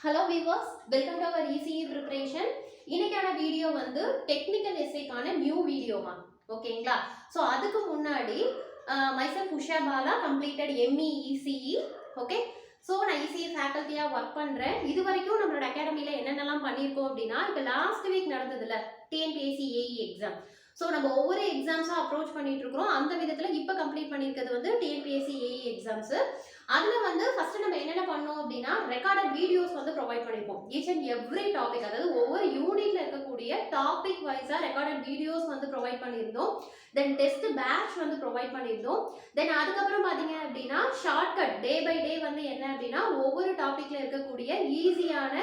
Hello viewers, welcome to our ECE preparation. இன்னைக்கான video வந்து technical எஸ்ஏக்கான நியூ வீடியோமா ஓகேங்களா. ஸோ அதுக்கு முன்னாடி myself Usha Bala completed ME ECE. Okay, so நான் ECE ஃபேக்கல்ட்டியாக ஒர்க் பண்ணுறேன். இது வரைக்கும் நம்மளோட அகாடமியில் என்னென்னலாம் பண்ணியிருக்கோம் அப்படின்னா, இப்போ லாஸ்ட் வீக் நடந்ததுல டிஎன்பிஎஸ்சி ஏஇ எக்ஸாம். ஸோ நம்ம ஒவ்வொரு எக்ஸாம்ஸாக அப்ரோச் பண்ணிட்டு இருக்கிறோம். அந்த விதத்தில் இப்போ கம்ப்ளீட் பண்ணியிருக்கிறது வந்து டிஎன்பிஎஸ்சி ஏஇ எக்ஸாம்ஸு. அதில் வந்து ஃபர்ஸ்ட் நம்ம என்னென்ன பண்ணோம் அப்படின்னா, ரெக்கார்டட் வீடியோஸ் வந்து ப்ரொவைட் பண்ணியிருப்போம். ஈச் அண்ட் எவ்ரி டாபிக், அதாவது ஒவ்வொரு யூனிட்ல இருக்கக்கூடிய டாபிக் வைஸாக ரெக்கார்டட் வீடியோஸ் வந்து ப்ரொவைட் பண்ணியிருந்தோம். தென் டெஸ்ட் பேட்ச் வந்து ப்ரொவைட் பண்ணியிருந்தோம். தென் அதுக்கப்புறம் பார்த்தீங்க அப்படின்னா ஷார்ட்கட் டே பை டே வந்து என்ன அப்படின்னா, ஒவ்வொரு டாபிக்ல இருக்கக்கூடிய ஈஸியான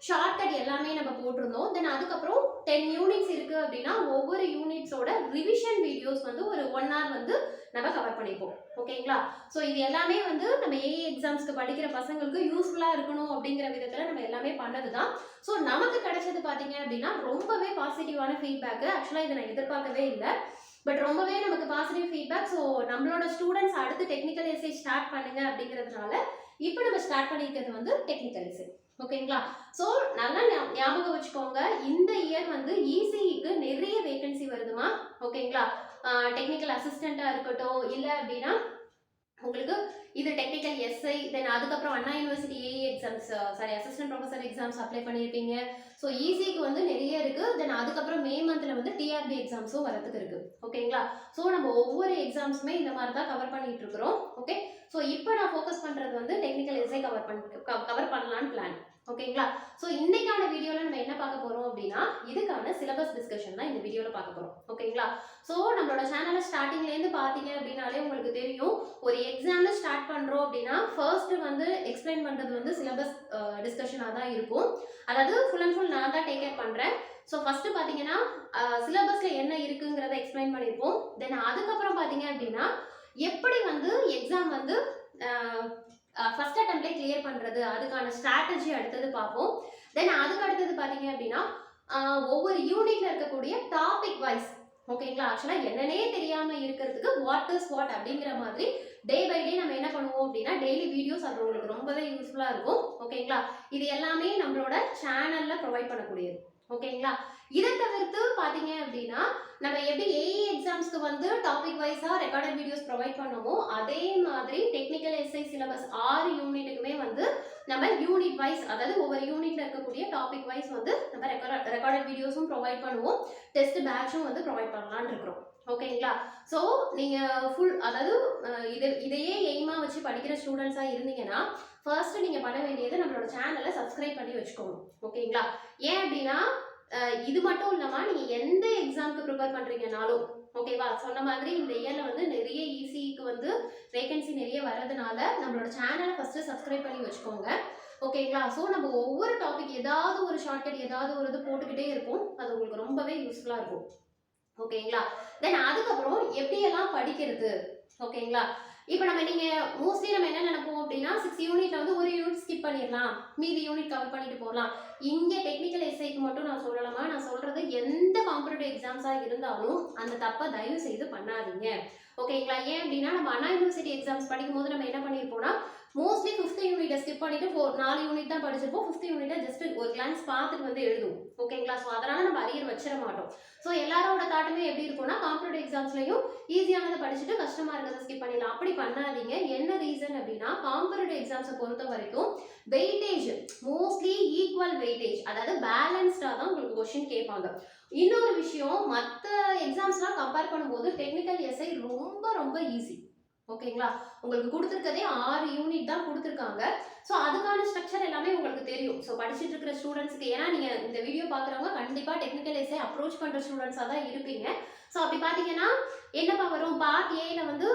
ஷார்ட்கட் எல்லாமே நம்ம போட்டிருந்தோம். தென் அதுக்கப்புறம் 10 யூனிட்ஸ் இருக்கு அப்படின்னா, ஒவ்வொரு யூனிட்ஸோட ரிவிஷன் வீடியோஸ் வந்து ஒரு 1 hour வந்து நம்ம கவர் பண்ணிப்போம். ஓகேங்களா. ஸோ இது எல்லாமே வந்து நம்ம ஏஇ எக்ஸாம்ஸ்க்கு படிக்கிற பசங்களுக்கு யூஸ்ஃபுல்லாக இருக்கணும் அப்படிங்கிற விதத்தில் நம்ம எல்லாமே பண்ணது தான். ஸோ நமக்கு கிடைச்சது பார்த்தீங்க அப்படின்னா ரொம்பவே பாசிட்டிவான ஃபீட்பேக்கு. ஆக்சுவலாக இதை நான் எதிர்பார்க்கவே இல்லை, பட் ரொம்பவே நமக்கு பாசிட்டிவ் ஃபீட்பேக். ஸோ நம்மளோட ஸ்டூடெண்ட்ஸ் அடுத்து டெக்னிக்கல் எஸ்ஏ ஸ்டார்ட் பண்ணுங்க அப்படிங்கிறதுனால இப்போ நம்ம ஸ்டார்ட் பண்ணிக்கிறது வந்து டெக்னிக்கல் எஸ்ஏ. ஓகேங்களா. ஸோ நல்லா ஞாபகம் வச்சுக்கோங்க, இந்த இயர் வந்து இசிஇக்கு நிறைய வேகன்சி வருதுமா. ஓகேங்களா. டெக்னிக்கல் அசிஸ்டண்ட்டாக இருக்கட்டும், இல்லை அப்படின்னா உங்களுக்கு இது டெக்னிக்கல் எஸ்ஐ, தென் அதுக்கப்புறம் Anna university AE exams, sorry assistant professor exams apply பண்ணியிருப்பீங்க. ஸோ ஈஸிக்கு வந்து நிறைய இருக்கு. தென் அதுக்கப்புறம் மே மந்த்ல வந்து டிஆர்பி எக்ஸாம்ஸும் வரதுக்கு இருக்கு. ஓகேங்களா. ஸோ நம்ம ஒவ்வொரு எக்ஸாம்ஸுமே இந்த மாதிரி தான் கவர் பண்ணிட்டு இருக்கிறோம். ஓகே, ஸோ இப்போ நான் ஃபோக்கஸ் பண்றது வந்து டெக்னிக்கல் எஸ்ஐ கவர் பண்ணலான்னு பிளான். ஓகேங்களா. ஸோ இன்னைக்கான வீடியோவில் நம்ம என்ன பார்க்க போறோம் அப்படின்னா, இதுக்கான சிலபஸ் டிஸ்கஷன் தான் இந்த வீடியோவில் பார்க்க போறோம். ஓகேங்களா. ஸோ நம்மளோட சேனலை ஸ்டார்டிங்லேருந்து பார்த்தீங்க அப்படின்னாலே உங்களுக்கு தெரியும், ஒரு எக்ஸாம்ல ஸ்டார்ட் பண்ணுறோம் அப்படின்னா ஃபர்ஸ்ட் வந்து எக்ஸ்பிளைன் பண்ணுறது வந்து சிலபஸ் டிஸ்கஷனாக தான் இருக்கும். அதாவது ஃபுல் அண்ட் ஃபுல் நான் தான் டேக் கேர் பண்ணுறேன். ஸோ ஃபர்ஸ்ட் பார்த்தீங்கன்னா சிலபஸில் என்ன இருக்குங்கிறத எக்ஸ்பிளைன் பண்ணியிருப்போம். தென் அதுக்கப்புறம் பார்த்தீங்க அப்படின்னா எப்படி வந்து எக்ஸாம் வந்து ஃபர்ஸ்ட் அட்டெம்ப்ட்லேயே கிளியர் பண்ணுறது, அதுக்கான ஸ்ட்ராட்டஜி அடுத்தது பார்ப்போம். தென் அதுக்கு அடுத்தது பார்த்தீங்க அப்படின்னா ஒவ்வொரு யூனிட்ல இருக்கக்கூடிய டாபிக் வைஸ், ஓகேங்களா, ஆக்சுவலாக என்னன்னே தெரியாமல் இருக்கிறதுக்கு வாட் இஸ் வாட் அப்படிங்கிற மாதிரி டே பை டே நம்ம என்ன பண்ணுவோம் அப்படின்னா டெய்லி வீடியோஸ், அது உங்களுக்கு ரொம்பவே யூஸ்ஃபுல்லாக இருக்கும். ஓகேங்களா. இது எல்லாமே நம்மளோட சேனலில் ப்ரொவைட் பண்ணக்கூடியது. ஓகேங்களா. இதை தவிர்த்து பார்த்தீங்க அப்படின்னா நம்ம எப்படி ஏஇ எக்ஸாம்ஸ்க்கு வந்து டாபிக் வைஸாக ரெக்கார்டட் வீடியோஸ் ப்ரொவைட் பண்ணுமோ, அதே மாதிரி டெக்னிக்கல் எஸ்ஐ சிலபஸ் 6 யூனிட்டுக்குமே வந்து நம்ம யூனிட் வைஸ், அதாவது ஒவ்வொரு யூனிட்ல இருக்கக்கூடிய டாபிக் வைஸ் வந்து நம்ம ரெக்கார்டட் வீடியோஸும் ப்ரொவைட் பண்ணுவோம், டெஸ்ட் பேட்சும் வந்து ப்ரொவைட் பண்ணலான்னு இருக்கிறோம். ஓகேங்களா. ஸோ நீங்கள் ஃபுல், அதாவது இதையே எய்மாக வச்சு படிக்கிற ஸ்டூடெண்ட்ஸாக இருந்தீங்கன்னா ஃபர்ஸ்ட் நீங்கள் பண்ண வேண்டியது நம்மளோட சேனலை சப்ஸ்கிரைப் பண்ணி வச்சுக்கோங்க. ஓகேங்களா. ஏன் அப்படின்னா இது மட்டும் இல்லாமல் நீங்கள் எந்த எக்ஸாமுக்கு ப்ரிப்பேர் பண்ணுறீங்கனாலும், ஓகேவா, சொன்ன மாதிரி இந்த இயரில் வந்து நிறைய இசிக்கு வந்து வேகன்சி நிறைய வர்றதுனால நம்மளோட சேனலை ஃபர்ஸ்ட் சப்ஸ்கிரைப் பண்ணி வச்சுக்கோங்க. ஓகேங்களா. ஸோ நம்ம ஒவ்வொரு டாபிக் ஏதாவது ஒரு ஷார்ட்கட் ஏதாவது ஒரு இது போட்டுக்கிட்டே இருப்போம், அது உங்களுக்கு ரொம்பவே யூஸ்ஃபுல்லாக இருக்கும். ஓகேங்களா. தென் அதுக்கப்புறம் எப்படியெல்லாம் படிக்கிறது. ஓகேங்களா. இப்போ நீங்கள் மோஸ்ட்லி நம்ம என்ன நினைப்போம் அப்படின்னா 6 யூனிட்ல வந்து ஒரு யூனிட் ஸ்கிப் பண்ணிடலாம், மீதி யூனிட் கவர் பண்ணிட்டு போகலாம். இங்கே டெக்னிக்கல் எஸ்ஐக்கு மட்டும் நான் சொல்லலாமா, நான் சொல்றது எந்த காம்படிட்டிவ் எக்ஸாம்ஸாக இருந்தாலும் அந்த தப்பை தயவு செய்து பண்ணாதீங்க. ஓகேங்களா. ஏன் அப்படின்னா நம்ம அண்ணா யூனிவர்சிட்டி எக்ஸாம்ஸ் படிக்கும் போது நம்ம என்ன பண்ணியிருப்போம்னா மோஸ்ட்லி 5th யூனிட்டை ஸ்கிப் பண்ணிட்டு 4 யூனிட் தான் படிச்சிருப்போம். 5th யூனிட்டை ஜஸ்ட் ஒரு கிளான்ஸ் பார்த்துட்டு வந்து எழுதுவோம். ஓகேங்களா. ஸோ அதனால நம்ம அரியர் வச்சிட மாட்டோம். ஸோ எல்லாரோட தாட்டுமே எப்படி இருக்கும்னா காம்படிட்டிவ் எக்ஸாம்ஸ்லையும் ஈஸியானதை படிச்சுட்டு கஷ்டமா இருக்கிறத ஸ்கிப் பண்ணிடலாம். அப்படி பண்ணாதீங்க. என்ன ரீசன் அப்படின்னா காம்படிட்டிவ் எக்ஸாம்ஸை பொறுத்த வரைக்கும் வெயிட்டேஜ் மோஸ்ட்லி ஈக்குவல் வெயிட்டேஜ், அதாவது பேலன்ஸ்டாக தான் உங்களுக்கு கொஸ்டின் கேட்பாங்க. இன்னொரு விஷயம், மற்ற எக்ஸாம்ஸ்லாம் கம்பேர் பண்ணும்போது டெக்னிக்கல் எஸ்ஐ ரொம்ப ரொம்ப ஈஸி. ஓகேங்களா. உங்களுக்கு கொடுத்துருக்கதே 6 யூனிட் தான் கொடுத்துருக்காங்க. ஸோ அதுக்கான ஸ்ட்ரக்சர் எல்லாமே உங்களுக்கு தெரியும். ஸோ படிச்சுட்டு இருக்கிற ஸ்டூடெண்ட்ஸ்க்கு, ஏன்னா நீங்கள் இந்த வீடியோ பார்க்குறவங்க கண்டிப்பாக டெக்னிக்கல் எஸ்ஐ அப்ரோச் பண்ணுற ஸ்டூடெண்ட்ஸாக தான் இருப்பீங்க. ஸோ அப்படி பார்த்தீங்கன்னா என்னப்பா வரும், பார்ட் ஏல வந்து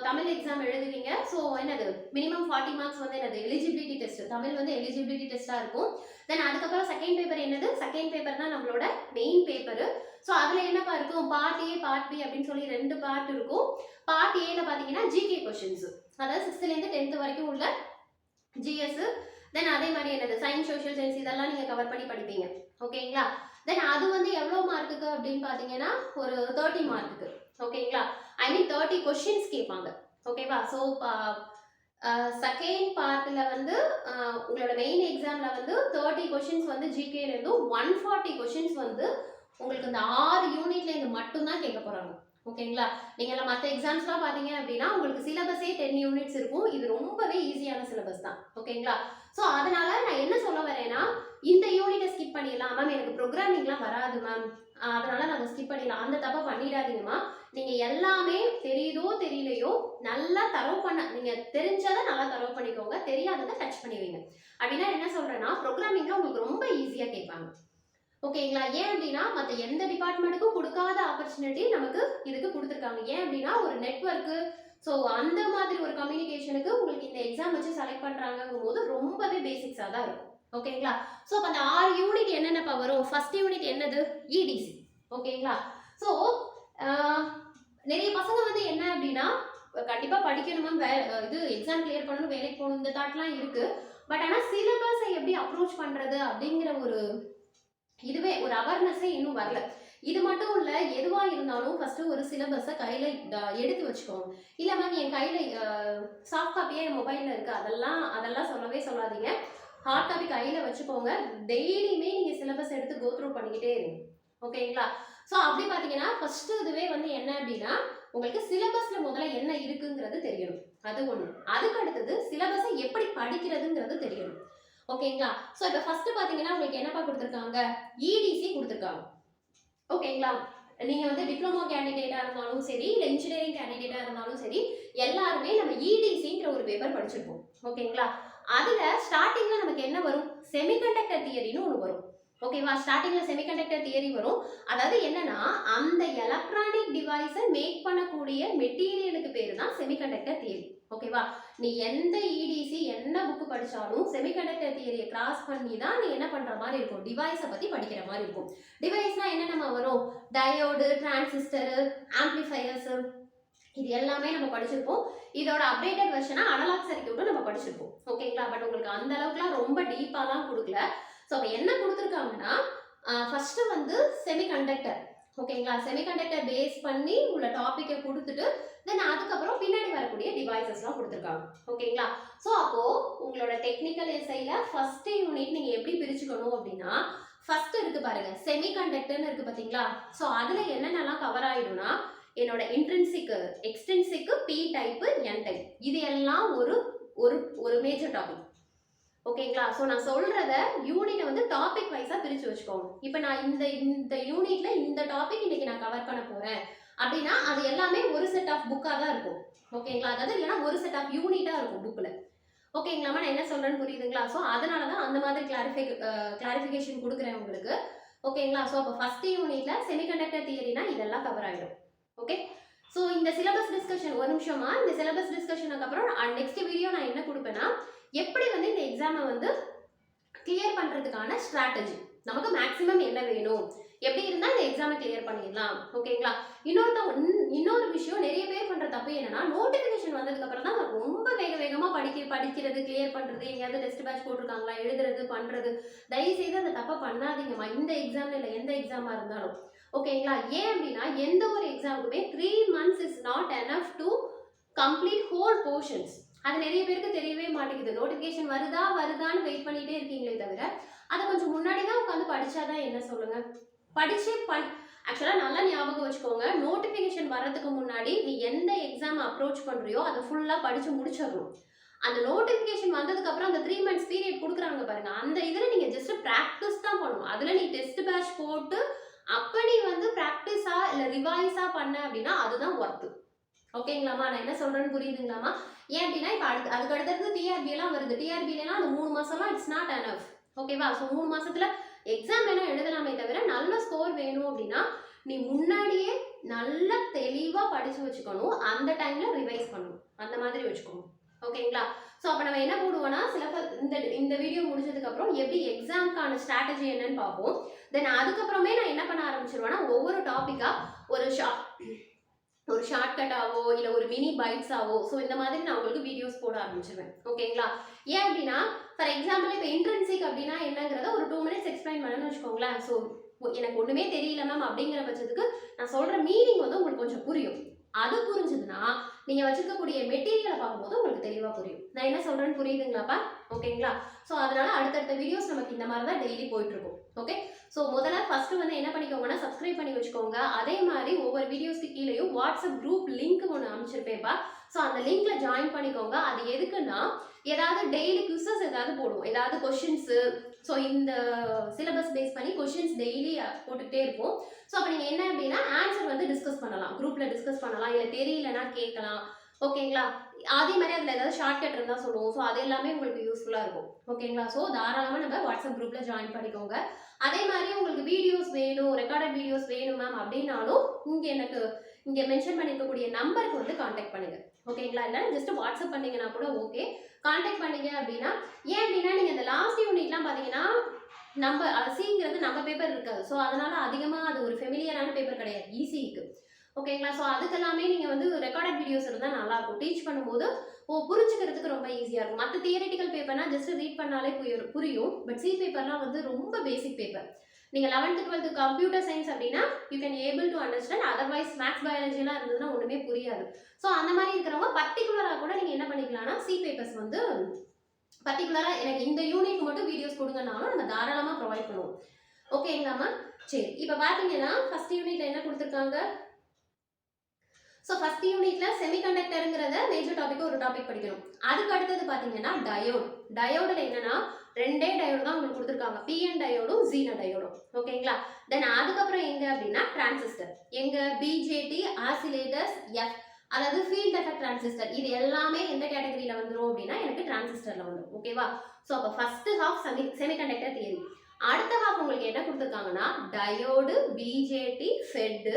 தமிழ் எக்ஸாம் எழுதுவீங்க. ஸோ என்னது மினிமம் 40 மார்க்ஸ் வந்து என்னது எலிஜிபிலிட்டி டெஸ்ட், தமிழ் வந்து எலிஜிபிலிட்டி டெஸ்ட்டாக இருக்கும். தென் அதுக்கப்புறம் செகண்ட் பேப்பர் என்னது, செகண்ட் பேப்பர் தான் நம்மளோட மெயின் பேப்பரு. ஸோ அதில் என்னப்பா இருக்கும், பார்ட் ஏ பார்ட் பி அப்படின்னு சொல்லி 2 பார்ட் இருக்கும். பார்ட் ஏல பார்த்தீங்கன்னா ஜிகே கொஸ்டின்ஸ், அதாவது 6th-லேருந்து 10th வரைக்கும் உள்ள ஜிஎஸ். தென் அதே மாதிரி என்னது சயின்ஸ், சோஷியல் சயின்ஸ் இதெல்லாம் நீங்கள் கவர் பண்ணி படிப்பீங்க. ஓகேங்களா. தென் அது வந்து எவ்வளோ மார்க்குக்கு அப்படின்னு பார்த்தீங்கன்னா ஒரு 30 மார்க்குக்கு. ஓகேங்களா. ஐ மீன் 30 கொஸ்டின்ஸ் கேட்பாங்க. ஓகேவா. ஸோ செகண்ட் பார்ட்டில் வந்து உங்களோட மெயின் எக்ஸாமில் வந்து 30 கொஷின்ஸ் வந்து ஜிகேலேருந்தும் 140 கொஷின்ஸ் வந்து உங்களுக்கு இந்த 6 யூனிட்லேருந்து மட்டும்தான் கேட்க போகிறாங்க. ஓகேங்களா? நீங்கள் மற்ற எக்ஸாம்ஸ்லாம் பார்த்தீங்க அப்படின்னா உங்களுக்கு சிலபஸே 10 யூனிட்ஸ் இருக்கும். இது ரொம்பவே ஈஸியான சிலபஸ் தான். ஓகேங்களா? ஸோ அதனால நான் என்ன சொல்ல வரேன்னா, இந்த யூனிட்டை ஸ்கிப் பண்ணிடலாம் மேம், எனக்கு ப்ரோக்ராமிங்லாம் வராது மேம், அதனால நான் அதை ஸ்கிப் பண்ணிடலாம், அந்த தப்பை பண்ணிடாதீங்கம்மா. நீங்கள் எல்லாமே தெரியுதோ தெரியலையோ நல்லா தரவு பண்ண, நீங்கள் தெரிஞ்சதை நல்லா தரவு பண்ணிக்கோங்க, தெரியாததை டச் பண்ணி வைங்க. அப்படின்னா என்ன சொல்கிறேன்னா, ப்ரோக்ராமிங்கில் உங்களுக்கு ரொம்ப ஈஸியாக கேட்பாங்க. ஓகேங்களா? ஏன் அப்படின்னா மற்ற எந்த டிபார்ட்மெண்ட்டுக்கும் கொடுக்காத ஆப்பர்ச்சுனிட்டி நமக்கு இதுக்கு கொடுத்துருக்காங்க. ஏன் அப்படின்னா ஒரு நெட்வொர்க்கு, ஸோ அந்த மாதிரி ஒரு கம்யூனிகேஷனுக்கு உங்களுக்கு இந்த எக்ஸாம் வச்சு செலக்ட் பண்ணுறாங்கும் போது ரொம்பவே பேசிக்ஸாக தான் இருக்கும். ஓகேங்களா? ஸோ அப்போ அந்த 6 யூனிட் என்னென்னப்பா வரும்? ஃபர்ஸ்ட் யூனிட் என்னது? இடிசி. ஓகேங்களா? ஸோ நிறைய பசங்க வந்து என்ன அப்படின்னா கண்டிப்பாக படிக்கணுமா, இது எக்ஸாம் கிளியர் பண்ணணும், வேலைக்கு போகணும், இந்த தாட்லாம் இருக்குது. பட் ஆனால் சிலபஸை எப்படி அப்ரோச் பண்ணுறது அப்படிங்கிற ஒரு இதுவே ஒரு அவேர்னஸே இன்னும் வரல. இது மட்டும் இல்ல, எதுவா இருந்தாலும் ஃபர்ஸ்ட் ஒரு சிலபஸை கையில எடுத்து வச்சுக்கோங்க. இல்ல மேம் என் கையில சாஃப்ட் காப்பியே என் மொபைல்ல இருக்கு, அதெல்லாம் சொல்லவே சொல்லாதீங்க. ஹார்ட் காப்பி கையில வச்சுக்கோங்க. டெய்லியுமே நீங்க சிலபஸ் எடுத்து கோ த்ரூ பண்ணிக்கிட்டே இருங்க. ஓகேங்களா? ஸோ அப்படி பார்த்தீங்கன்னா ஃபர்ஸ்ட் இதுவே வந்து என்ன அப்படின்னா உங்களுக்கு சிலபஸ்ல முதல்ல என்ன இருக்குங்கிறது தெரியணும். அது ஒன்று. அதுக்கு அடுத்தது சிலபஸை எப்படி படிக்கிறதுங்கிறது தெரியணும். ஓகேங்களா? ஸோ இப்போ ஃபர்ஸ்ட் பார்த்தீங்கன்னா உங்களுக்கு என்னப்பா கொடுத்துருக்காங்க? இடிசி கொடுத்துருக்காங்க. ஓகேங்களா? நீங்கள் வந்து டிப்ளமோ கேண்டிடேட்டாக இருந்தாலும் சரி, இல்லை இன்ஜினியரிங் கேண்டிடேட்டாக இருந்தாலும் சரி, எல்லாருமே நம்ம இடிசிங்கிற ஒரு பேப்பர் படிச்சிருப்போம். ஓகேங்களா? அதில் ஸ்டார்டிங்கில் நமக்கு என்ன வரும்? செமிகண்டக்டர் தியரின்னு ஒன்று வரும். ஓகேவா? ஸ்டார்டிங்கில் செமிகண்டக்டர் தியரி வரும். அதாவது என்னன்னா அந்த எலக்ட்ரானிக் டிவைஸை மேக் பண்ணக்கூடிய மெட்டீரியலுக்கு பேர் தான் செமிகண்டக்டர் தியரி. ஓகேவா? நீ எந்த இடிசி என்ன புக்கு படிச்சாலும் செமிகண்டக்டர் தியரியை கிராஸ் பண்ணி தான் நீ என்ன பண்ற மாதிரி இருக்கும், டிவைஸை பத்தி படிக்கிற மாதிரி இருக்கும். டிவைஸ்னா என்னென்ன வரும்? டயோடு, டிரான்சிஸ்டர், ஆம்பிளிஃபயர்ஸ், இது எல்லாமே நம்ம படிச்சிருப்போம். இதோட அப்டேட்டட் வெர்ஷனா அனலாக் சர்க்யூட்டும் நம்ம படிச்சிருப்போம். ஓகேங்களா? பட் உங்களுக்கு அந்த அளவுக்குலாம் ரொம்ப டீப்பாலாம் கொடுக்கல. ஸோ அப்போ என்ன கொடுத்துருக்காங்கன்னா ஃபர்ஸ்ட் வந்து செமிகண்டக்டர். ஓகேங்களா? செமிகண்டக்டர் பேஸ் பண்ணி உள்ள டாப்பிக்கை கொடுத்துட்டு தென் அதுக்கப்புறம் பின்னாடி வரக்கூடிய டிவைசஸ்லாம் கொடுத்துருக்காங்க. ஓகேங்களா? ஸோ அப்போ உங்களோட டெக்னிக்கல் எஸ்ஐல ஃபர்ஸ்ட் யூனிட் நீங்க எப்படி பிரிச்சுக்கணும் அப்படின்னா, ஃபர்ஸ்ட் இருக்கு பாருங்க, செமிகண்டக்டர்னு இருக்கு பாத்தீங்களா? ஸோ அதுல என்னென்னலாம் கவர் ஆயிடும்னா என்னோட intrinsic, extrinsic, P type, N type, இது எல்லாம் ஒரு ஒரு ஒரு மேஜர் டாபிக். ஓகேங்களா? ஸோ நான் சொல்றத யூனிட்டை வந்து டாபிக் வைஸா பிரிச்சு வச்சுக்கோங்க. இப்போ நான் இந்த யூனிட்ல இந்த டாபிக் இன்னைக்கு நான் கவர் பண்ண போறேன் அப்படின்னா அது எல்லாமே ஒரு செட் ஆஃப் புக்காக தான் இருக்கும். ஓகேங்களா? அதாவது இல்லைன்னா ஒரு செட் ஆஃப் யூனிட்டாக இருக்கும் புக்கில். ஓகேங்களாமா? நான் என்ன சொல்றேன்னு புரியுதுங்களா? ஸோ அதனால தான் அந்த மாதிரி கிளாரிஃபிகேஷன் கொடுக்குறேன் உங்களுக்கு. ஓகேங்களா? ஸோ அப்போ ஃபர்ஸ்ட் யூனிட்ல செமிகண்டக்டர் தியரினா இதெல்லாம் கவர் ஆகிடும். ஓகே? ஸோ இந்த சிலபஸ் டிஸ்கஷன் ஒரு நிமிஷமா, இந்த சிலபஸ் டிஸ்கஷனுக்கு அப்புறம் நெக்ஸ்ட் வீடியோ நான் என்ன கொடுப்பேன்னா எப்படி வந்து இந்த எக்ஸாமை வந்து கிளியர் பண்ணுறதுக்கான ஸ்ட்ராட்டஜி, நமக்கு மேக்ஸிமம் என்ன வேணும், எப்படி இருந்தால் இந்த எக்ஸாமை கிளியர் பண்ணிடலாம். ஓகேங்களா? இன்னொரு விஷயம், நிறைய பேர் பண்ணுற தப்பு என்னன்னா நோட்டிஃபிகேஷன் வந்ததுக்கு அப்புறம் தான் ரொம்ப வேகமாக படிக்கிறது, கிளியர் பண்ணுறது, எங்கேயாவது டெஸ்ட் பேட்ச் போட்டிருக்காங்களா எழுதுறது பண்ணுறது. தயவுசெய்து அந்த தப்பை பண்ணாதீங்கம்மா. இந்த எக்ஸாம்ல இல்லை, எந்த எக்ஸாமாக இருந்தாலும். ஓகேங்களா? ஏன் அப்படின்னா எந்த ஒரு எக்ஸாமுக்குமே 3 months is not enough to complete whole portions. அது நிறைய பேருக்கு தெரியவே மாட்டேங்குது. நோட்டிஃபிகேஷன் வருதான்னு வெயிட் பண்ணிட்டே இருக்கீங்களே தவிர அதை கொஞ்சம் முன்னாடி தான் உட்காந்து படிச்சாதான் என்ன சொல்லுங்க, ஆக்சுவலாக நல்லா ஞாபகம் வச்சுக்கோங்க, நோட்டிஃபிகேஷன் வர்றதுக்கு முன்னாடி நீ எந்த எக்ஸாம் அப்ரோச் பண்ணுறியோ அதை ஃபுல்லாக படித்து முடிச்சிடணும். அந்த நோட்டிஃபிகேஷன் வந்ததுக்கு அப்புறம் அந்த 3 months பீரியட் கொடுக்குறாங்க பாருங்க, அந்த இதில் நீங்கள் ஜஸ்ட் ப்ராக்டிஸ் தான் பண்ணணும். அதில் நீ டெஸ்ட் பேட்ச் போட்டு அப்போ நீ வந்து ப்ராக்டிஸா இல்லை ரிவைஸா பண்ண அப்படின்னா அதுதான் ஒர்த்து. ஓகேங்களாமா? நான் என்ன சொல்றேன்னு புரியுதுங்களாமா? ஏன் அப்படின்னா இப்போ அதுக்கு அடுத்தது டிஆர்பி எல்லாம் வருது. டிஆர்பிலாம் அந்த 3 மாசம்லாம் இட்ஸ் நாட் எனஃப். ஓகேவா? ஸோ 3 மாசத்துல எக்ஸாம் வேணும் எழுதலாமே தவிர நல்ல ஸ்கோர் வேணும் அப்படின்னா நீ முன்னாடியே நல்லா தெளிவாக படிச்சு வச்சுக்கணும். அந்த டைம்ல ரிவைஸ் பண்ணணும். அந்த மாதிரி வச்சுக்கணும். ஓகேங்களா? ஸோ அப்போ நம்ம என்ன போடுவோம்னா இந்த வீடியோ முடிச்சதுக்கு அப்புறம் எப்படி எக்ஸாம்க்கான ஸ்ட்ராட்டஜி என்னன்னு பார்ப்போம். தென் அதுக்கப்புறமே நான் என்ன பண்ண ஆரம்பிச்சிருவேன்னா ஒவ்வொரு டாப்பிக்கா ஒரு ஷார்ட்கட்டாவோ இல்லை ஒரு மினி பைட்ஸாவோ, ஸோ இந்த மாதிரி நான் உங்களுக்கு வீடியோஸ் போட ஆரம்பிச்சிருவேன். ஓகேங்களா? ஏன் அப்படின்னா ஃபார் எக்ஸாம்பிள் இப்போ இன்ட்ரென்சிக் அப்படின்னா என்னங்கிறத ஒரு 2 minutes எக்ஸ்பிளைன் பண்ணணும்னு வச்சுக்கோங்களேன். ஸோ எனக்கு ஒன்றுமே தெரியல மேம் அப்படிங்கிற பட்சத்துக்கு நான் சொல்கிற மீனிங் வந்து உங்களுக்கு கொஞ்சம் புரியும். அது புரிஞ்சுதுன்னா நீங்க வச்சிருக்கக்கூடிய மெட்டீரியலை பார்க்கும்போது உங்களுக்கு தெளிவா புரியும். நான் என்ன சொல்றேன்னு புரியுதுங்களாப்பா? ஓகேங்களா? ஸோ அதனால அடுத்தடுத்த வீடியோஸ் நமக்கு இந்த மாதிரி தான் டெய்லி போயிட்டு இருக்கும். ஓகே, ஸோ முதல்ல ஃபர்ஸ்ட் வந்து என்ன பண்ணிக்கோங்கன்னா சப்ஸ்கிரைப் பண்ணி வச்சுக்கோங்க. அதே மாதிரி ஒவ்வொரு வீடியோஸ்க்கு கீழேயும் வாட்ஸ்அப் குரூப் லிங்க் ஒன்று அமைச்சிருப்பேன்ப்பா. ஸோ அந்த லிங்க்ல ஜாயின் பண்ணிக்கோங்க. அது எதுக்குன்னா ஏதாவது டெய்லி குவிசஸ் ஏதாவது போடுவோம், ஏதாவது கொஷின்ஸு. ஸோ இந்த சிலபஸ் பேஸ் பண்ணி கொஷின்ஸ் டெய்லி போட்டுக்கிட்டே இருப்போம். ஸோ அப்போ நீங்கள் என்ன அப்படின்னா ஆன்சர் வந்து டிஸ்கஸ் பண்ணலாம், குரூப்பில் டிஸ்கஸ் பண்ணலாம், இல்லை தெரியலனா கேட்கலாம். ஓகேங்களா? அதே மாதிரி அதில் ஏதாவது ஷார்ட்கட் இருந்தால் சொல்லுவோம். ஸோ அது எல்லாமே உங்களுக்கு யூஸ்ஃபுல்லாக இருக்கும். ஓகேங்களா? ஸோ தாராளமாக நம்ம வாட்ஸ்அப் குரூப்பில் ஜாயின் பண்ணிக்கோங்க. அதே மாதிரி உங்களுக்கு வீடியோஸ் வேணும், ரெக்கார்டட் வீடியோஸ் வேணும் மேம் அப்படின்னாலும் இங்கே மென்ஷன் பண்ணியிருக்கக்கூடிய நம்பருக்கு வந்து கான்டாக்ட் பண்ணுங்க. ஓகேங்களா? இல்லை ஜஸ்ட் வாட்ஸ்அப் பண்ணீங்கன்னா கூட ஓகே. கான்டாக்ட் பண்ணீங்க அப்படின்னா ஏன் அப்படின்னா நீங்கள் இந்த லாஸ்ட் யூனிட்லாம் பார்த்தீங்கன்னா நம்ம சிங்கிறது நம்ம பேப்பர் இருக்காது. ஸோ அதனால அதிகமாக அது ஒரு ஃபெமிலியரான பேப்பர் கிடையாது, ஈஸிக்கு. ஓகேங்களா? ஸோ அதுக்கெல்லாமே நீங்கள் வந்து ரெக்கார்டட் வீடியோஸ் இருந்தால் நல்லாயிருக்கும். டீச் பண்ணும்போது புரிஞ்சுக்கிறதுக்கு ரொம்ப ஈஸியாக இருக்கும். மற்ற தியரிட்டிக்கல் பேப்பர்னா ஜஸ்ட் ரீட் பண்ணாலே புரியும். பட் சி பேப்பர்லாம் வந்து ரொம்ப பேசிக் பேப்பர். நீங்கள் 11th 12th கம்ப்யூட்டர் சயின்ஸ் அப்படின்னா you can able to understand. Otherwise maths பயாலஜிலாம் இருந்ததுன்னா ஒன்றுமே புரியாது. ஸோ அந்த மாதிரி இருக்கிறவங்க பர்டிகுலராக கூட நீங்கள் என்ன பண்ணிக்கலாம்னா சி பேப்பர்ஸ் வந்து பர்டிகுலராக எனக்கு இந்த யூனிட்க்கு மட்டும் வீடியோஸ் கொடுங்கனாலும் நம்ம தாராளமாக ப்ரொவைட் பண்ணுவோம். ஓகேங்களாம்மா? சரி, இப்போ பார்த்தீங்கன்னா ஃபர்ஸ்ட் யூனிட்ல என்ன கொடுத்துருக்காங்க? ஸோ ஃபர்ஸ்ட் யூனிட்ல செமிகண்டக்டருங்கிறத மேஜர் டாபிக் ஒரு டாபிக் படிக்கணும். அதுக்கு அடுத்தது பார்த்தீங்கன்னா டயோடு. டயோடில் என்னன்னா ரெண்டே டயோடு தான் உங்களுக்கு கொடுத்துருக்காங்க, பிஎன் டயோடும் ஜீன டயோடும். ஓகேங்களா? தென் அதுக்கப்புறம் எங்க அப்படின்னா டிரான்சிஸ்டர், எங்க பிஜேடி, ஆசிலேட்டர்ஸ், எஃப், அதாவது ஃபீல்ட் எஃபெக்ட் டிரான்சிஸ்டர். இது எல்லாமே எந்த கேட்டகரியில வந்துடும் அப்படின்னா எனக்கு டிரான்சிஸ்டர்ல வந்துடும். ஓகேவா? ஸோ அப்போ ஃபர்ஸ்ட் ஹாஃப் செமிகண்டக்டர் தியரி. அடுத்த ஹாஃப் உங்களுக்கு என்ன கொடுத்துருக்காங்கன்னா டயோடு, பிஜேடி, ஃபெட்,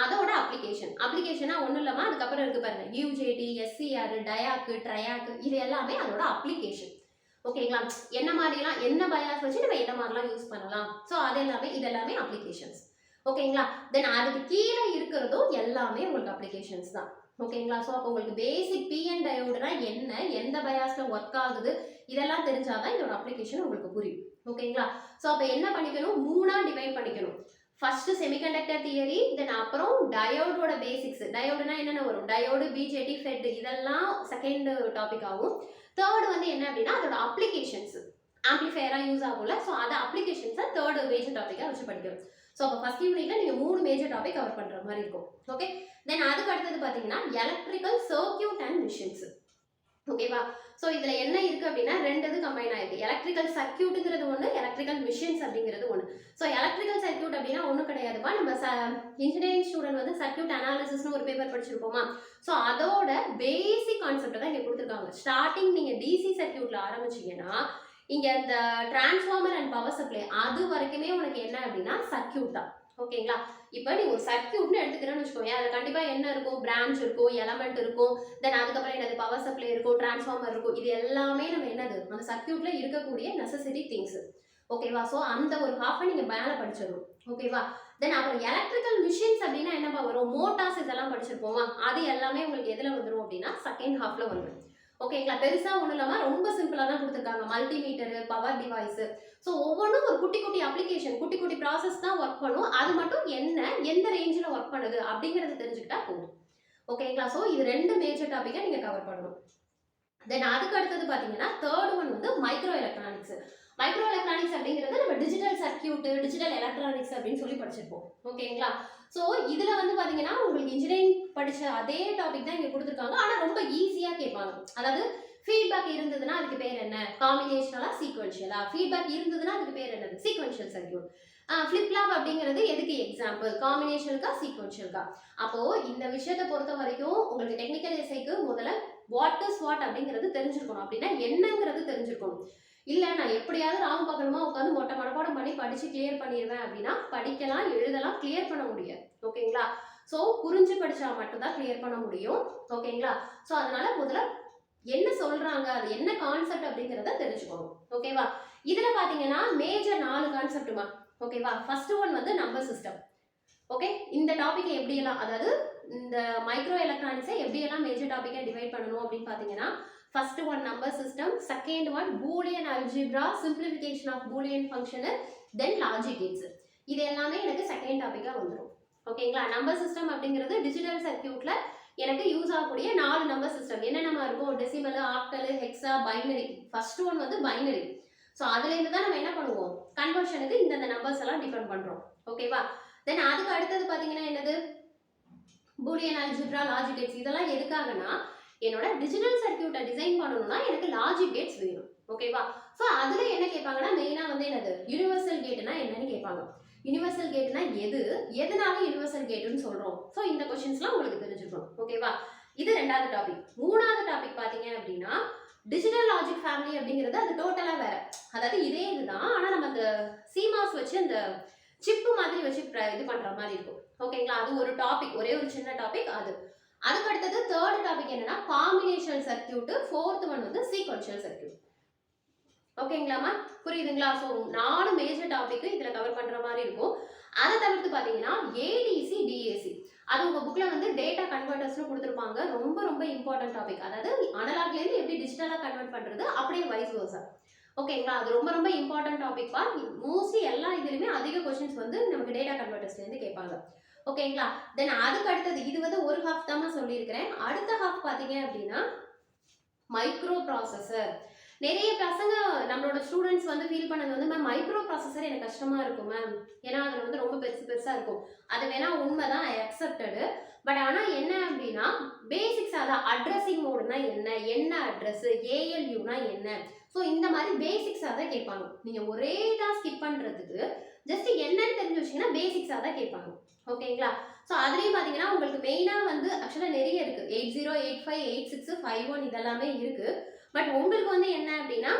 அதோட அப்ளிகேஷனா ஒன்றும் இல்லாமல் அதுக்கப்புறம் இருக்கு பாருங்க யூஜேடி, எஸ்சிஆர், டயாக்கு, ட்ரையாக்கு, இது எல்லாமே அதோட அப்ளிகேஷன். ஓகேங்களா? என்ன மாதிரிலாம் என்ன பயாஸ் வச்சு நம்ம என்ன மாதிரிலாம் யூஸ் பண்ணலாம். ஸோ அது எல்லாமே இதெல்லாமே அப்ளிகேஷன்ஸ். ஓகேங்களா? தென் அதுக்கு கீழே இருக்கிறதும் எல்லாமே உங்களுக்கு அப்ளிகேஷன்ஸ் தான். ஓகேங்களா? ஸோ அப்போ உங்களுக்கு பேசிக் பிஎன் டயோடுனா என்ன, எந்த பயாஸ்ல ஒர்க் ஆகுது, இதெல்லாம் தெரிஞ்சாதான் இதோட அப்ளிகேஷன் உங்களுக்கு புரியும். ஓகேங்களா? ஸோ அப்போ என்ன பண்ணிக்கணும், 3ஆ டிவைட் பண்ணிக்கணும். ஃபர்ஸ்ட் செமிகண்டக்டர் தியரி, தென் அப்புறம் டயோடோட பேசிக்ஸ். டயோடுனா என்னென்ன வரும், டயோடு, பிஜேடி, ஃபெட், இதெல்லாம் செகண்ட் டாபிக் ஆகும். தேர்ட் வந்து என்ன அப்படின்னா அதோட அப்ளிகேஷன்ஸ், ஆம்பிளிஃபையரா யூஸ் ஆகும்ல. ஸோ அதை அப்ளிகேஷன்ஸை தேர்ட் மேஜர் டாபிக்காக வச்சு படிக்கணும். ஸோ அப்போ ஃபர்ஸ்ட் யூனிட்ல நீங்கள் 3 மேஜர் டாபிக் கவர் பண்ணுற மாதிரி இருக்கும். ஓகே, தென் அதுக்கு அடுத்தது பார்த்தீங்கன்னா எலக்ட்ரிக்கல் சர்க்யூட் அண்ட் மிஷின்ஸ். ஓகேவா? ஸோ இதில் என்ன இருக்குது அப்படின்னா 2 இது கம்பைன் ஆயிருக்கு. எலக்ட்ரிக்கல் சர்க்யூட்டுங்கிறது ஒன்று, எலக்ட்ரிக்கல் மிஷின்ஸ் அப்படிங்கிறது ஒன்று. ஸோ எலக்ட்ரிக்கல் சர்க்யூட் அப்படின்னா ஒன்றும் கிடையாதுப்பா, நம்ம இன்ஜினியரிங் ஸ்டூடெண்ட் வந்து சர்க்யூட் அனாலிசிஸ்னு ஒரு பேப்பர் படிச்சிருப்போமா. ஸோ அதோட பேசிக் கான்செப்ட் தான் இங்கே கொடுத்துருக்காங்க. ஸ்டார்டிங் நீங்கள் டிசி சர்க்யூட்டில் ஆரம்பிச்சிங்கன்னா இங்கே இந்த டிரான்ஸ்ஃபார்மர் அண்ட் பவர் சப்ளை அது வரைக்குமே உனக்கு என்ன அப்படின்னா சர்க்யூட் தான். ஓகேங்களா? இப்போ நீ ஒரு சர்க்யூட்னு எடுத்துக்கிறேன்னு வச்சுக்கோங்க, அதில் கண்டிப்பாக என்ன இருக்கும், பிரான்ச் இருக்கும், எலமெண்ட் இருக்கும், தென் அதுக்கப்புறம் என்னது பவர் சப்ளை இருக்கும், டிரான்ஸ்ஃபார்மர் இருக்கும். இது எல்லாமே நம்ம என்னது அந்த சர்க்யூட்ல இருக்கக்கூடிய நெசசரி திங்ஸ். ஓகேவா? ஸோ அந்த ஒரு ஹாஃபை நீங்கள் மேலே படிச்சிடணும். ஓகேவா? தென் அப்புறம் எலக்ட்ரிக்கல் மிஷின்ஸ் அப்படின்னா என்னப்பா வரும், மோட்டார்ஸ் இதெல்லாம் படிச்சிருப்போமா, அது எல்லாமே உங்களுக்கு எதில் வந்துடும் அப்படின்னா செகண்ட் ஹாஃப்ல வந்துடும். ஓகேங்களா? பெருசா ஒன்றும் இல்லாமல் ரொம்ப சிம்பிளாக தான் கொடுத்துருக்காங்க. மல்டிமீட்டரு, பவர் டிவைஸு, ஸோ ஒவ்வொன்றும் ஒரு குட்டி குட்டி அப்ளிகேஷன், குட்டி குட்டி ப்ராசஸ் தான் ஒர்க் பண்ணும். அது மட்டும் என்ன எந்த ரேஞ்சில் ஒர்க் பண்ணுது அப்படிங்கிறத தெரிஞ்சுக்கிட்டா போதும். ஓகேங்களா? ஸோ இது 2 மேஜர் டாப்பிக்கை நீங்கள் கவர் பண்ணணும். தென் அதுக்கு அடுத்தது பார்த்தீங்கன்னா தேர்ட் ஒன் வந்து மைக்ரோ எலக்ட்ரானிக்ஸ். மைக்ரோ எலக்ட்ரானிக்ஸ் அப்படிங்கிறது நம்ம டிஜிட்டல் சர்க்யூட்டு, டிஜிட்டல் எலக்ட்ரானிக்ஸ் அப்படின்னு சொல்லி படிச்சிருப்போம். ஓகேங்களா? ஸோ இதில் வந்து பார்த்தீங்கன்னா உங்களுக்கு இன்ஜினியரிங் படித்த அதே டாபிக் தான் இங்கே கொடுத்துருக்காங்க. ஆனால் ரொம்ப ஈஸியாக கேட்பாங்க. அதாவது ஃபீட்பேக் இருந்ததுன்னா அதுக்கு பேர் என்ன, காம்பினேஷனலா, சீக்வென்ஷியலா. ஃபீட்பேக் இருந்ததுன்னா அதுக்கு பேர் என்னது, சீக்வென்ஷியல் சர்க்யூட். ஃபிளிப்-ஃப்ளாப் அப்படிங்கிறது எதுக்கு எக்ஸாம்பிள், காம்பினேஷனுக்கா சீக்வென்ஷியலுக்கா. அப்போ இந்த விஷயத்தை பொறுத்த வரைக்கும் உங்களுக்கு டெக்னிக்கல் எஸ்ஐக்கு முதல்ல வாட் இஸ் வாட் அப்படிங்கிறது தெரிஞ்சிருக்கணும். அப்படின்னா என்னங்கிறது தெரிஞ்சிருக்கணும். இல்லை நான் எப்படியாவது ராம் பகலமா உட்காந்து மொட்டை மனப்பாடம் பண்ணி படிச்சு கிளியர் பண்ணிடுவேன் அப்படின்னா படிக்கலாம், எழுதலாம், கிளியர் பண்ண முடியாது. ஓகேங்களா? ஸோ புரிஞ்சு படிச்சா மட்டும்தான் கிளியர் பண்ண முடியும். ஓகேங்களா? ஸோ அதனால முதல்ல என்ன சொல்றாங்க, அது என்ன கான்செப்ட் அப்படிங்கிறத தெரிஞ்சுக்கணும். ஓகேவா? இதுல பாத்தீங்கன்னா மேஜர் 4 கான்செப்ட்டுமா. ஓகேவா? ஃபர்ஸ்ட் ஒன் வந்து நம்பர் சிஸ்டம். ஓகே, இந்த டாபிக் எப்படியெல்லாம், அதாவது இந்த மைக்ரோ எலக்ட்ரானிக்ஸை எப்படியெல்லாம் மேஜர் டாபிக்கை டிவைட் பண்ணணும் அப்படின்னு பார்த்தீங்கன்னா first one number system, second one boolean algebra, simplification of boolean function, then logic gates. இது எல்லாமே எனக்கு செகண்ட் டாப்பிக்காக வந்துடும். ஓகேங்களா? நம்பர் சிஸ்டம் அப்படிங்கிறது டிஜிட்டல் சர்க்யூட்ல எனக்கு யூஸ் ஆகக்கூடிய 4 நம்பர் சிஸ்டம் என்னென்ன இருக்கும், decimal, octal, hexa, binary. First one வந்து பைனரி. ஸோ அதுலேருந்து தான் நம்ம என்ன பண்ணுவோம், கன்வர்ஷனுக்கு இந்த நம்பர்ஸ் எல்லாம் டிபெண்ட் பண்ணுறோம். ஓகேவா. தென் அதுக்கு அடுத்தது பார்த்தீங்கன்னா என்னது, பூலியன் அல்ஜிப்ரா, லாஜிக் கேட்ஸ். இதெல்லாம் எதுக்காகனா என்னோட டிஜிட்டல் சர்க்யூட்டை டிசைன் பண்ணணும்னா எனக்கு லாஜிக் கேட்ஸ் வேணும். ஓகேவா. ஸோ அதில் என்ன கேட்பாங்கன்னா மெயினாக வந்து என்னது, யூனிவர்சல் கேட்னா என்னன்னு கேட்பாங்க. யூனிவர்சல் கேட்னா எதனால யூனிவர்சல் கேட்னு சொல்கிறோம். ஸோ இந்த கொஸ்டின்ஸ்லாம் உங்களுக்கு தெரிஞ்சுக்கணும். ஓகேவா. இது ரெண்டாவது டாபிக். மூணாவது டாபிக் பார்த்தீங்க அப்படின்னா டிஜிட்டல் லாஜிக் ஃபேமிலி அப்படிங்கிறது அது டோட்டலாக வேற. அதாவது இதே இதுதான், ஆனால் நம்ம அந்த சிமாஸ் வச்சு அந்த சிப்பு மாதிரி வச்சு இது பண்ணுற மாதிரி இருக்கும். ஓகேங்களா. அது ஒரு டாபிக், ஒரே ஒரு சின்ன டாபிக் அது. அதுக்கு அடுத்தது தேர்ட் டாபிக் என்னன்னா காம்பினேஷனல் சர்க்யூட். ஃபோர்த் ஒன் வந்து சீக்வென்ஷியல் சர்க்யூட். ஓகேங்களாமா, புரியுதுங்களா. ஸோ 4 மேஜர் டாபிக் இதில் கவர் பண்ணுற மாதிரி இருக்கும். அதை தவிர்த்து பார்த்தீங்கன்னா ஏடிசி, டிஏசி, அது உங்கள் புக்கில் வந்து டேட்டா கன்வெர்டர்ஸ்னு கொடுத்துருப்பாங்க. ரொம்ப ரொம்ப இம்பார்ட்டன்ட் டாபிக். அதாவது அனலாக்லேருந்து எப்படி டிஜிட்டலாக கன்வெர்ட் பண்ணுறது, அப்படியே வைஸ் வர்சா. ஓகேங்களா. அது ரொம்ப ரொம்ப இம்பார்ட்டன்ட் டாபிக் பா. மோஸ்ட்லி எல்லா இதுலையுமே அதிக கொஸ்டின்ஸ் வந்து நமக்கு டேட்டா கன்வெர்டர்ஸ்லேருந்து கேட்பாங்க. ஓகேங்களா. தென் அதுக்கு அடுத்தது இது வந்து ஒரு ஹாஃப் தான் சொல்லியிருக்கிறேன். அடுத்த ஹாஃப் பார்த்தீங்க அப்படின்னா மைக்ரோ ப்ராசஸர். நிறைய பசங்க நம்மளோட ஸ்டூடெண்ட்ஸ் வந்து ஃபீல் பண்ணது வந்து மேம் மைக்ரோ ப்ராசஸர் எனக்கு கஷ்டமாக இருக்கும் மேம், ஏன்னா அது வந்து ரொம்ப பெருசாக இருக்கும். அது வேணா உண்மைதான், அக்செப்டடு. பட் ஆனால் என்ன அப்படின்னா பேசிக்ஸ், அதான் அட்ரஸிங் மோடுனா என்ன அட்ரஸ், ஏஎல்யூனா என்ன, ஸோ இந்த மாதிரி பேசிக்ஸாக தான் கேட்பாங்க. நீங்கள் ஒரே தான் ஸ்கிப் பண்ணுறதுக்கு ஜஸ்ட் என்னன்னு தெரிஞ்சு வச்சிங்கன்னா பேசிக்ஸாக தான் கேட்பாங்க. ஓகேங்களா. ஸோ அதுலேயும் பார்த்தீங்கன்னா உங்களுக்கு மெயினாக வந்து ஆக்சுவலாக நிறைய இருக்குது. 80, 85, 86, 51 இதெல்லாமே இருக்குது. பட் உங்களுக்கு வந்து என்ன அப்படின்னா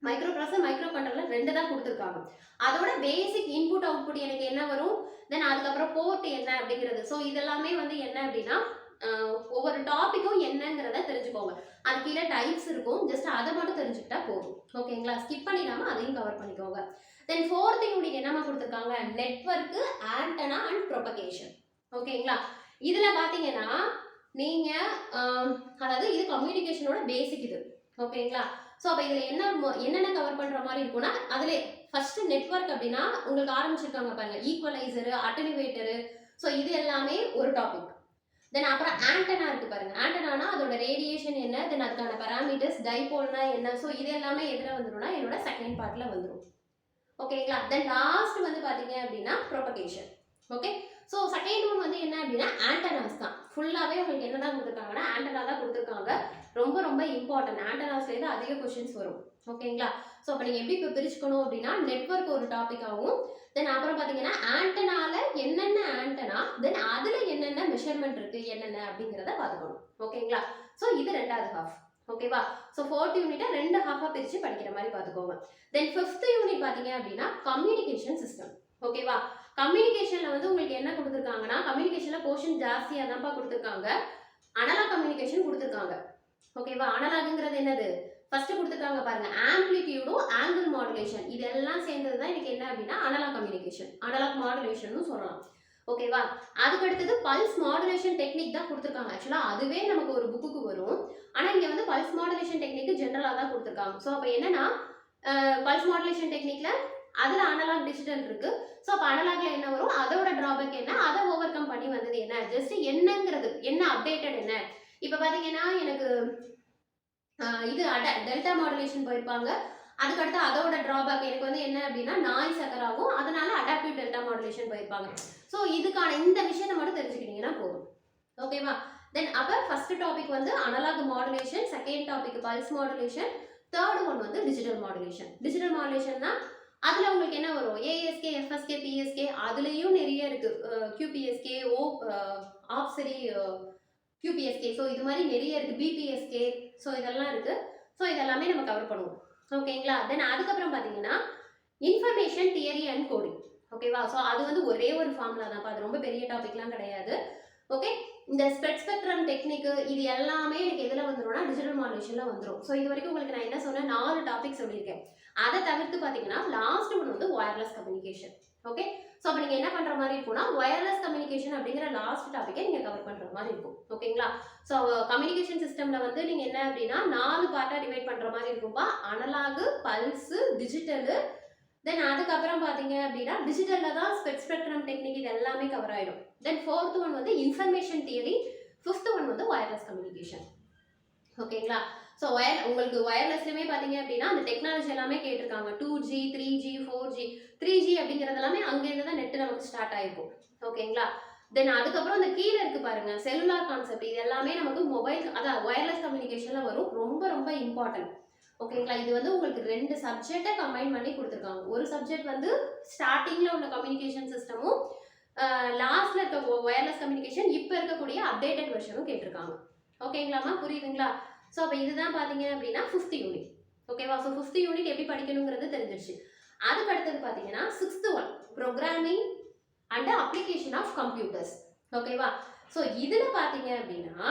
மைக்ரோ ப்ராசஸர், மைக்ரோ கண்ட்ரோலர் 2 தான் கொடுத்துருக்காங்க. அதோட பேசிக் இன்புட் அவுட்புட் எனக்கு என்ன வரும், தென் அதுக்கப்புறம் போர்ட் என்ன அப்படிங்கிறது. ஸோ இதெல்லாமே வந்து என்ன அப்படின்னா ஒவ்வொரு டாப்பிக்கும் என்னங்கிறத தெரிஞ்சுக்கோங்க. அது கீழே டைப்ஸ் இருக்கும், ஜஸ்ட் அதை மட்டும் தெரிஞ்சுக்கிட்டா போதும். ஓகேங்களா. ஸ்கிப் பண்ணிடாம அதையும் கவர் பண்ணிக்கோங்க. தென் ஃபோர்த் யூனிட் என்னமா கொடுத்துருக்காங்க, நெட்வொர்க், ஆண்டனா அண்ட் ப்ரொபகேஷன். ஓகேங்களா. இதில் பார்த்தீங்கன்னா நீங்கள் அதாவது இது கம்யூனிகேஷனோட பேசிக் இது. ஓகேங்களா. ஸோ அப்போ இதில் என்னென்ன கவர் பண்ணுற மாதிரி இருக்கும்னா அதிலே ஃபர்ஸ்ட் நெட்வொர்க் அப்படின்னா உங்களுக்கு ஆரம்பிச்சிருக்காங்க பாருங்க, ஈக்குவலைசரு, அட்டனுவேட்டரு. ஸோ இது எல்லாமே ஒரு டாபிக். தென் அப்புறம் ஆண்டனா இருக்கு பாருங்க. ஆண்டனானா அதோட ரேடியேஷன் என்ன, தென் அதுக்கான பராமீட்டர்ஸ், டைபோல்னா என்ன. ஸோ இது எல்லாமே எதில் வந்துடும்னா என்னோட செகண்ட் பார்ட்ல வந்துடும். ஓகேங்களா. தென் லாஸ்ட் வந்து பார்த்தீங்க அப்படின்னா propagation. Okay. So second one வந்து என்ன அப்படின்னா ஆண்டனாஸ் தான். ஃபுல்லாகவே உங்களுக்கு என்ன தான் கொடுத்துருக்காங்கன்னா ஆண்டனா தான் கொடுத்துருக்காங்க. ரொம்ப ரொம்ப இம்பார்ட்டன்ட். ஆண்டனாஸ்லேருந்து அதிக கொஸ்டின்ஸ் வரும். ஓகேங்களா. ஸோ அப்போ நீங்கள் எப்படி இப்போ பிரிச்சுக்கணும் அப்படின்னா நெட்வொர்க் ஒரு டாபிக் ஆகும். தென் அப்புறம் பார்த்தீங்கன்னா ஆண்டனால என்னென்ன ஆண்டனா, தென் அதில் என்னென்ன மெஷர்மெண்ட் இருக்குது என்னென்ன அப்படிங்கிறத பார்த்துக்கணும். ஓகேங்களா. ஸோ இது ரெண்டாவது ஹாஃப். ஓகேவா. ஸோ ஃபோர்த் யூனிட்டை 2 ஹாஃபாக பிரித்து படிக்கிற மாதிரி பார்த்துக்கோங்க. தென் ஃபிஃப்த் யூனிட் பார்த்தீங்க அப்படின்னா கம்யூனிகேஷன் சிஸ்டம். ஓகேவா. கம்யூனிகேஷனில் வந்து உங்களுக்கு என்ன கொடுத்துருக்காங்கன்னா கம்யூனிகேஷனில் போர்ஷன் ஜாஸ்தியாக தான்ப்பா கொடுத்துருக்காங்க. அனலாக் கம்யூனிகேஷன் கொடுத்துருக்காங்க. ஓகேவா. அனலாக்ங்கிறது என்னது ஃபர்ஸ்ட் கொடுத்துருக்காங்க பாருங்க, ஆம்பிளிடியூடும் ஆங்கிள் மாடுலேஷன். இதெல்லாம் சேர்ந்தது தான் எனக்கு என்ன அப்படின்னா அனலாக் கம்யூனிகேஷன், அனலாக் மாடுலேஷன் சொல்லலாம். ஓகேவா. அதுக்கு அடுத்தது பல்ஸ் மாடுலேஷன் டெக்னிக் தான் கொடுத்துருக்காங்க. ஆக்சுவலாக அதுவே நமக்கு ஒரு புக்குக்கு வரும். ஆனால் இங்கே வந்து பல்ஸ் மாடுலேஷன் டெக்னிக் ஜென்ரலாக தான் கொடுத்துருக்காங்க. ஸோ அப்போ என்னன்னா பல்ஸ் மாடுலேஷன் டெக்னிக்கில் அதில் அனலாக் டிஜிட்டல் இருக்கு. ஸோ அப்போ அனலாக்ல என்ன வரும், அதோட டிராபேக் என்ன, அதை ஓவர் கம் பண்ணி வந்தது என்ன, ஜஸ்ட் என்னங்கிறது என்ன அப்டேட்டட் என்ன. இப்போ பார்த்தீங்கன்னா எனக்கு இது டெல்டா மாடுலேஷன் போயிருப்பாங்க. அதுக்கடுத்து அதோட டிராபேக் எனக்கு வந்து என்ன அப்படின்னா நாய்ஸ் அக்கர் ஆகும், அதனால அடாப்டிவ் டெல்டா மாடுலேஷன் போயிருப்பாங்க. ஸோ இதுக்கான இந்த விஷயத்தை மட்டும் தெரிஞ்சுக்கிட்டீங்கன்னா போதும். ஓகேவா. தென் அப்போ ஃபர்ஸ்ட் டாபிக் வந்து analog modulation, second topic pulse modulation, third one வந்து டிஜிட்டல் மாடுலேஷன். டிஜிட்டல் மாடுலேஷன்னா அதில் உங்களுக்கு என்ன வரும், ஏஎஸ்கே, எஃப்எஸ்கே, பிஎஸ்கே, அதுலேயும் நிறைய இருக்குது. கியூபிஎஸ்கே, ஆப்சரி கியூபிஎஸ்கே, ஸோ இது மாதிரி நிறைய இருக்குது. பிபிஎஸ்கே, ஸோ இதெல்லாம் இருக்குது. ஸோ இதெல்லாமே நம்ம கவர் பண்ணுவோம். ஓகேங்களா. தென் அதுக்கப்புறம் பார்த்தீங்கன்னா இன்ஃபர்மேஷன் தியரி அண்ட் கோடிங். ஓகேவா. ஸோ அது வந்து ஒரே ஒரு ஃபார்முலா தான், அது ரொம்ப பெரிய டாபிக்லாம் கிடையாது. ஓகே. இந்த ஸ்பெக்ட்ரம் டெக்னிக் இது எல்லாமே எனக்கு எதில் வந்துடும்னா டிஜிட்டல் மாடுலேஷனில் வந்துடும். ஸோ இது வரைக்கும் உங்களுக்கு நான் என்ன சொன்னேன், 4 டாபிக் சொல்லியிருக்கேன். அதை தவிர்த்து பார்த்தீங்கன்னா லாஸ்ட் ஒன் வந்து ஒயர்லெஸ் கம்யூனிகேஷன். ஓகே. ஸோ அப்போ நீங்கள் என்ன பண்ணுற மாதிரி இருக்கும்னா ஒயர்லெஸ் கம்யூனிகேஷன் அப்படிங்கிற லாஸ்ட் டாப்பிக்கை நீங்கள் கவர் பண்ணுற மாதிரி இருக்கும். ஓகேங்களா. ஸோ கம்யூனிகேஷன் சிஸ்டமில் வந்து நீங்கள் என்ன அப்படின்னா 4 பார்ட்டாக டிவைட் பண்ணுற மாதிரி இருக்கும்பா. அனலாகு, பல்ஸு, டிஜிட்டலு, தென் அதுக்கப்புறம் பார்த்தீங்க அப்படின்னா டிஜிட்டலில் தான் ஸ்பெக்ட்ரம் டெக்னிக் இது எல்லாமே கவர் ஆகிடும். தென் ஃபோர்த் ஒன் வந்து இன்ஃபர்மேஷன் தியரி, ஃபிஃப்த் ஒன் வந்து வயர்லெஸ் கம்யூனிகேஷன். ஓகேங்களா? ஸோ உங்களுக்கு வயர்லெஸ்லையுமே பார்த்தீங்க அப்படின்னா அந்த டெக்னாலஜி எல்லாமே கேட்டிருக்காங்க. 2G 3G 4G 3G அப்படிங்கிறது எல்லாமே அங்கேருந்து தான் நெட் நமக்கு ஸ்டார்ட் ஆயிருக்கும். ஓகேங்களா? தென் அதுக்கப்புறம் அந்த கீழே இருக்கு பாருங்க செல்லுலார் கான்செப்ட், இது எல்லாமே நமக்கு மொபைல் அதான் வயர்லெஸ் கம்யூனிகேஷன்ல வரும். ரொம்ப ரொம்ப இம்பார்ட்டன்ட். ஓகேங்களா? இது வந்து உங்களுக்கு 2 சப்ஜெக்டை கம்பைன் பண்ணி கொடுத்துருக்காங்க. ஒரு சப்ஜெக்ட் வந்து ஸ்டார்டிங்ல உள்ள கம்யூனிகேஷன் சிஸ்டமும் லாஸ்ட்ல இருக்க வயர்லெஸ் கம்யூனிகேஷன் இப்போ இருக்கக்கூடிய அப்டேட்டட் வெர்ஷனும் கேட்டிருக்காங்க. ஓகேங்களாமா? புரியுதுங்களா? ஸோ அப்போ இதுதான் பார்த்தீங்க அப்படின்னா 5th யூனிட். ஓகேவா? ஸோ 5th யூனிட் எப்படி படிக்கணுங்கிறது தெரிஞ்சிருச்சு. அதுக்கு அடுத்தது பார்த்தீங்கன்னா 6th one programming and application of computers. ஓகேவா? ஸோ இதில் பார்த்தீங்க அப்படின்னா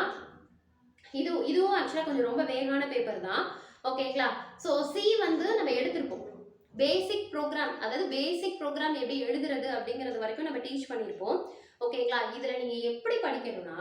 இதுவும் ஆக்சுவலாக கொஞ்சம் ரொம்ப வேகமான பேப்பர் தான். ஓகேங்களா? ஸோ சி வந்து நம்ம எடுத்திருப்போம். பேசிக் ப்ரோக்ராம், அதாவது பேசிக் ப்ரோக்ராம் எப்படி எழுதுறது அப்படிங்கிறது வரைக்கும் நம்ம டீச் பண்ணியிருப்போம். ஓகேங்களா? இதில் நீங்கள் எப்படி படிக்கணும்னா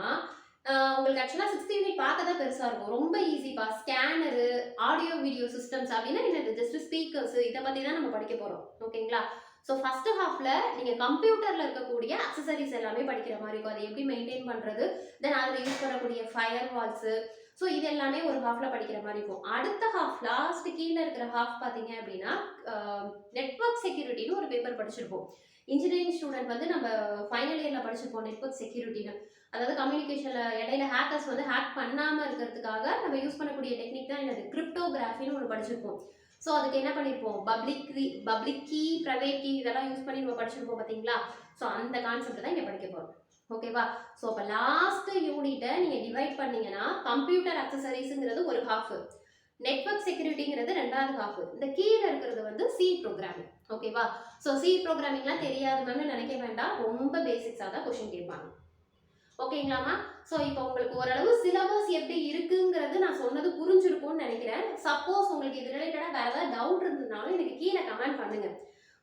உங்களுக்கு ஆக்சுவலாக 6th யூனிட் பார்க்க தான் பெருசாக இருக்கும். ரொம்ப ஈஸிப்பா. ஸ்கேனரு, ஆடியோ வீடியோ சிஸ்டம்ஸ் அப்படின்னா என்னது, ஜஸ்ட் ஸ்பீக்கர்ஸ், இதை பற்றி தான் நம்ம படிக்க போகிறோம். ஓகேங்களா? ஸோ ஃபர்ஸ்ட் ஹாஃப்ல நீங்கள் கம்ப்யூட்டரில் இருக்கக்கூடிய அக்சசரிஸ் எல்லாமே படிக்கிற மாதிரி இருக்கும். அதை எப்படி மெயின்டைன் பண்ணுறது, தென் அதில் யூஸ் பண்ணக்கூடிய ஃபயர் வால்ஸு, ஸோ இது எல்லாமே ஒரு ஹாஃப்ல படிக்கிற மாதிரி இருக்கும். அடுத்த ஹாஃப் லாஸ்ட் கீழே இருக்கிற ஹாஃப் பார்த்தீங்க அப்படின்னா நெட்வொர்க் செக்யூரிட்டின்னு ஒரு பேப்பர் படிச்சிருப்போம். இன்ஜினியரிங் ஸ்டூடெண்ட் வந்து நம்ம ஃபைனல் இயரில் படிச்சிருப்போம் நெட்வொர்க் செக்யூரிட்டின்னு. அதாவது கம்யூனிகேஷனில் இடையில ஹேக்கர்ஸ் வந்து ஹேக் பண்ணாமல் இருக்கிறதுக்காக நம்ம யூஸ் பண்ணக்கூடிய டெக்னிக் தான் என்னது, கிரிப்டோகிராஃபின்னு ஒன்று படிச்சிருப்போம். ஸோ அதுக்கு என்ன பண்ணியிருப்போம், பப்ளிக் கீ, ப்ரைவேட் கீ இதெல்லாம் யூஸ் பண்ணி நம்ம படிச்சிருப்போம் பார்த்தீங்களா? ஸோ அந்த கான்செப்ட் தான் இங்கே படிக்க போகிறோம். ஓகேவா? ஸோ அப்போ லாஸ்ட் யூனிட்டை நீங்கள் டிவைட் பண்ணீங்கன்னா கம்ப்யூட்டர் அக்சசரிஸுங்கிறது ஒரு ஹாஃப், நெட்வொர்க் செக்யூரிட்டிங்கிறது 2வது ஹாஃப், இந்த கீழே இருக்கிறது வந்து சி ப்ரோக்ராமிங். ஓகேவா? ஸோ சி ப்ரோக்ராமிங்லாம் தெரியாது மேம்னு நினைக்க வேண்டாம், ரொம்ப பேசிக்ஸாக தான் கொஸ்டின் கேட்பாங்க. ஓகேங்களாமா? ஸோ இப்போ உங்களுக்கு ஓரளவு சிலபஸ் எப்படி இருக்குங்கிறது நான் சொன்னது புரிஞ்சிருக்கும்னு நினைக்கிறேன். சப்போஸ் உங்களுக்கு இது ரிலேட்டடாக வேறு ஏதாவது டவுட் இருந்ததுனாலும் எனக்கு கீழே கமெண்ட் பண்ணுங்க.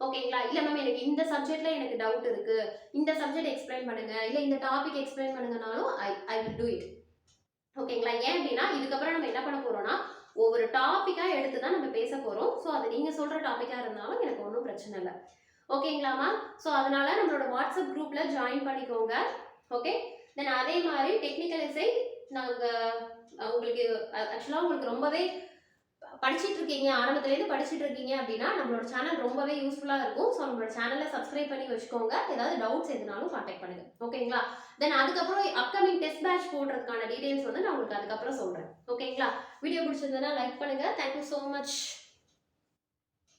ஓகேங்களா? இல்லை மேம் எனக்கு இந்த சப்ஜெக்ட்ல எனக்கு டவுட் இருக்கு, இந்த சப்ஜெக்ட் எக்ஸ்பிளைன் பண்ணுங்க, இல்லை இந்த டாபிக் எக்ஸ்பிளைன் பண்ணுங்கனாலும் ஐ வில் டூ இட். ஓகேங்களா? ஏன் அப்படின்னா இதுக்கப்புறம் நம்ம என்ன பண்ண போறோம்னா ஒவ்வொரு டாப்பிக்காக எடுத்து தான் நம்ம பேச போகிறோம். ஸோ அது நீங்கள் சொல்கிற டாப்பிக்காக இருந்தாலும் எனக்கு ஒன்றும் பிரச்சனை இல்லை. ஓகேங்களாமா? ஸோ அதனால நம்மளோட வாட்ஸ்அப் குரூப்பில் ஜாயின் பண்ணிக்கோங்க. ஓகே, தென் அதே மாதிரி டெக்னிக்கல் எஸ்ஐ நாங்கள் உங்களுக்கு ஆக்சுவலாக உங்களுக்கு ரொம்பவே படிச்சுட்டு இருக்கீங்க, ஆரம்பத்துலேருந்து படிச்சுட்டு இருக்கீங்க அப்படின்னா நம்மளோட சேனல் ரொம்பவே யூஸ்ஃபுல்லாக இருக்கும். ஸோ நம்மளோட சேனலை சப்ஸ்கிரைப் பண்ணி வச்சுக்கோங்க. ஏதாவது டவுட்ஸ் எதுனாலும் கான்டாக்ட் பண்ணுங்க. ஓகேங்களா? தென் அதுக்கப்புறம் அப்கமிங் டெஸ்ட் பேட்ச் போடுறதுக்கான டீடைல்ஸ் வந்து நான் உங்களுக்கு அதுக்கப்புறம் சொல்கிறேன். ஓகேங்களா? வீடியோ பிடிச்சிருந்ததுன்னா லைக் பண்ணுங்க. Thank you so much.